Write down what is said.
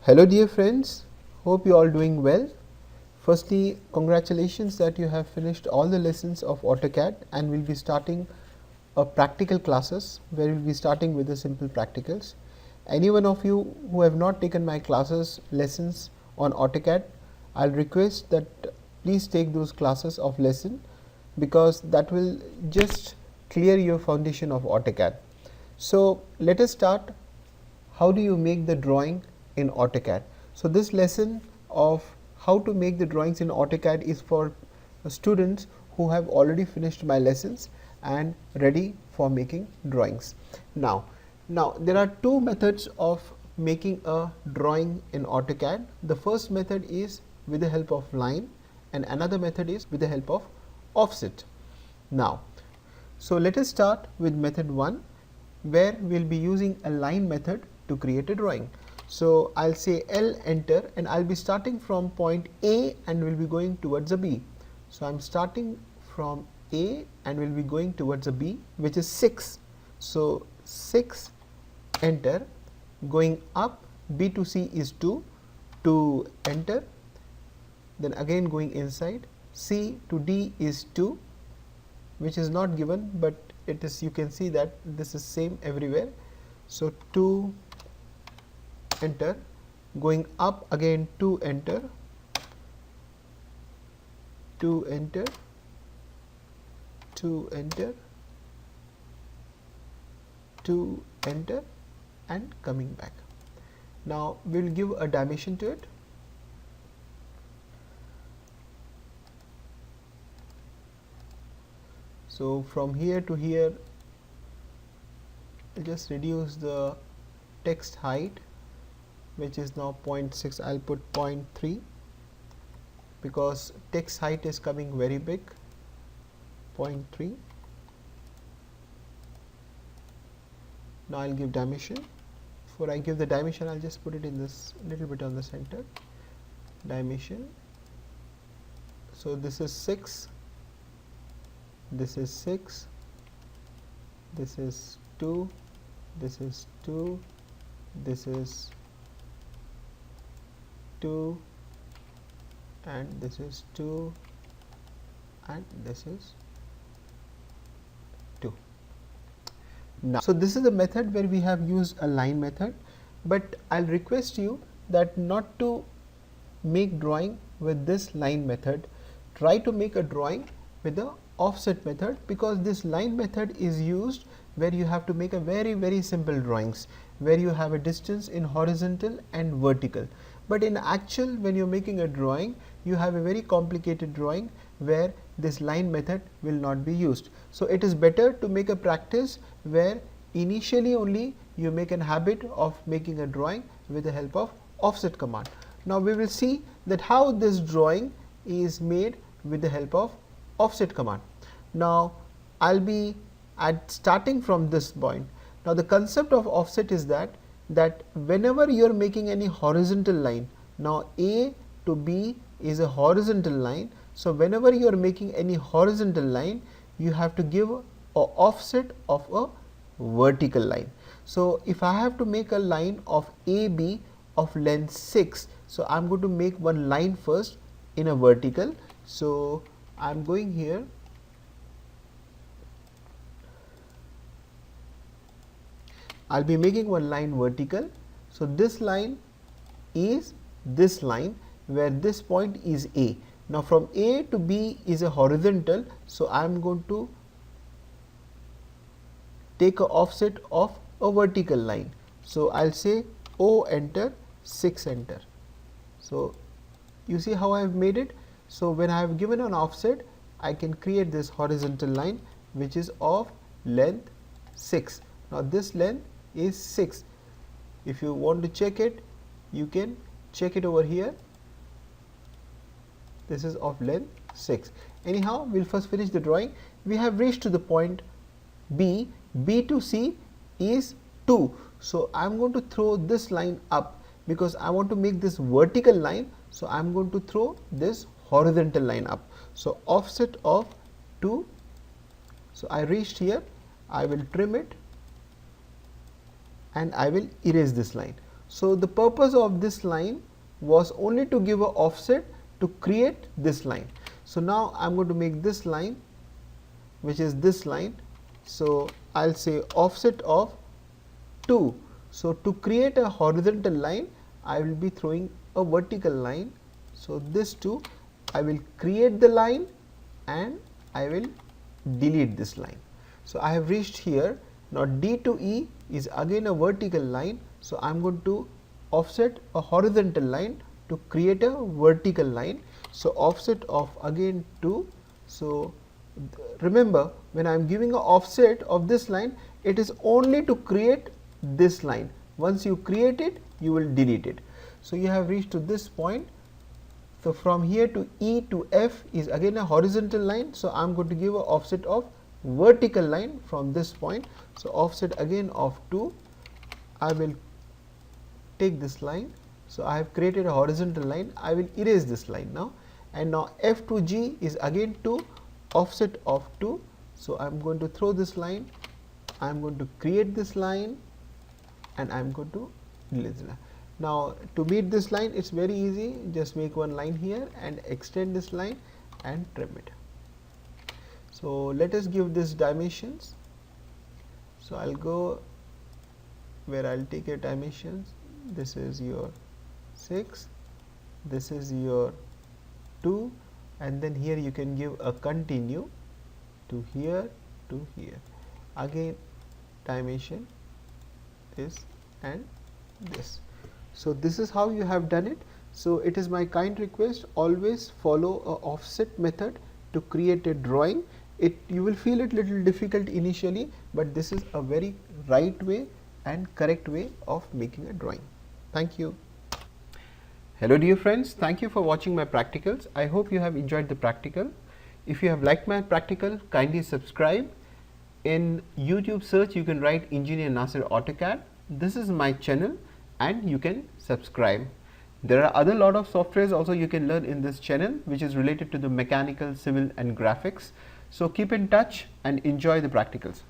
Hello dear friends, hope you all doing well. Firstly, congratulations that you have finished all the lessons of AutoCAD and will be starting a practical classes where we will be starting with the simple practicals. Any one of you who have not taken my classes lessons on AutoCAD, I'll request that please take those classes of lesson because that will just clear your foundation of AutoCAD. So let us start. How do you make the drawing in AutoCAD? So this lesson of how to make the drawings in AutoCAD is for students who have already finished my lessons and ready for making drawings. Now there are two methods of making a drawing in AutoCAD. The first method is with the help of line and another method is with the help of offset. Now, so let us start with method 1 where we will be using a line method to create a drawing. So I'll say L enter and I'll be starting from point A and will be going towards a B. So I'm starting from A and will be going towards a B, which is 6. So 6 enter, going up B to C is 2, 2 enter, then again going inside C to D is 2, which is not given, but it is, you can see that this is same everywhere. So 2 enter, going up again 2 enter, 2 enter, 2 enter, 2 enter and coming back. Now we will give a dimension to it. So from here to here, I'll just reduce the text height, which is now 0.6. I'll put 0.3 because text height is coming very big. 0.3. Now I'll give dimension. Before I give the dimension, I'll just put it in this little bit on the center. Dimension. So this is 6. This is 6. This is 2. This is 2. This is 2 and this is 2 and this is 2. Now, so this is the method where we have used a line method, but I'll request you that not to make drawing with this line method. Try to make a drawing with the offset method because this line method is used where you have to make a very simple drawings where you have a distance in horizontal and vertical. But in actual, when you're making a drawing, you have a very complicated drawing where this line method will not be used. So it is better to make a practice where initially only you make an habit of making a drawing with the help of offset command. Now we will see that how this drawing is made with the help of offset command. Now I'll be starting from this point. Now the concept of offset is that whenever you are making any horizontal line, now A to B is a horizontal line. So whenever you are making any horizontal line, you have to give a offset of a vertical line. So if I have to make a line of AB of length 6, so I'm going to make one line first in a vertical. So I'm going here. I'll be making one line vertical. So this line is this line where this point is A. Now from A to B is a horizontal, so I am going to take a offset of a vertical line. So I'll say O enter, 6 enter. So you see how I have made it. So when I have given an offset, I can create this horizontal line which is of length 6. Now this length is 6. If you want to check it, you can check it over here. This is of length 6. Anyhow, we will first finish the drawing. We have reached to the point B. B to C is 2. So I am going to throw this line up because I want to make this vertical line. So I am going to throw this horizontal line up. So offset of 2. So I reached here. I will trim it and I will erase this line. So, the purpose of this line was only to give a offset to create this line. So, now I am going to make this line, which is this line. So, I will say offset of 2. So, to create a horizontal line, I will be throwing a vertical line. So, this 2, I will create the line and I will delete this line. So, I have reached here. Now, D to E is again a vertical line. So, I am going to offset a horizontal line to create a vertical line. So, offset of again 2. So, remember, when I am giving a offset of this line, it is only to create this line. Once you create it, you will delete it. So, you have reached to this point. So, from here to E to F is again a horizontal line. So, I am going to give a offset of vertical line from this point. So, offset again of 2. I will take this line. So, I have created a horizontal line. I will erase this line now, and now F to G is again 2, offset of 2. So, I am going to throw this line. I am going to create this line and I am going to delete this line. Now, to meet this line, it is very easy, just make one line here and extend this line and trim it. So, let us give this dimensions. So, I will go where I will take your dimensions. This is your 6, this is your 2, and then here you can give a continue to here to here. Again dimension this and this. So, this is how you have done it. So, it is my kind request, always follow a offset method to create a drawing. You will feel it little difficult initially, but this is a very right way and correct way of making a drawing. Thank you. Hello dear friends, thank you for watching my practicals. I hope you have enjoyed the practical. If you have liked my practical, kindly subscribe. In YouTube search, you can write Engineer Nasir AutoCAD. This is my channel and you can subscribe. There are other lot of softwares also you can learn in this channel, which is related to the mechanical, civil and graphics. So, keep in touch and enjoy the practicals.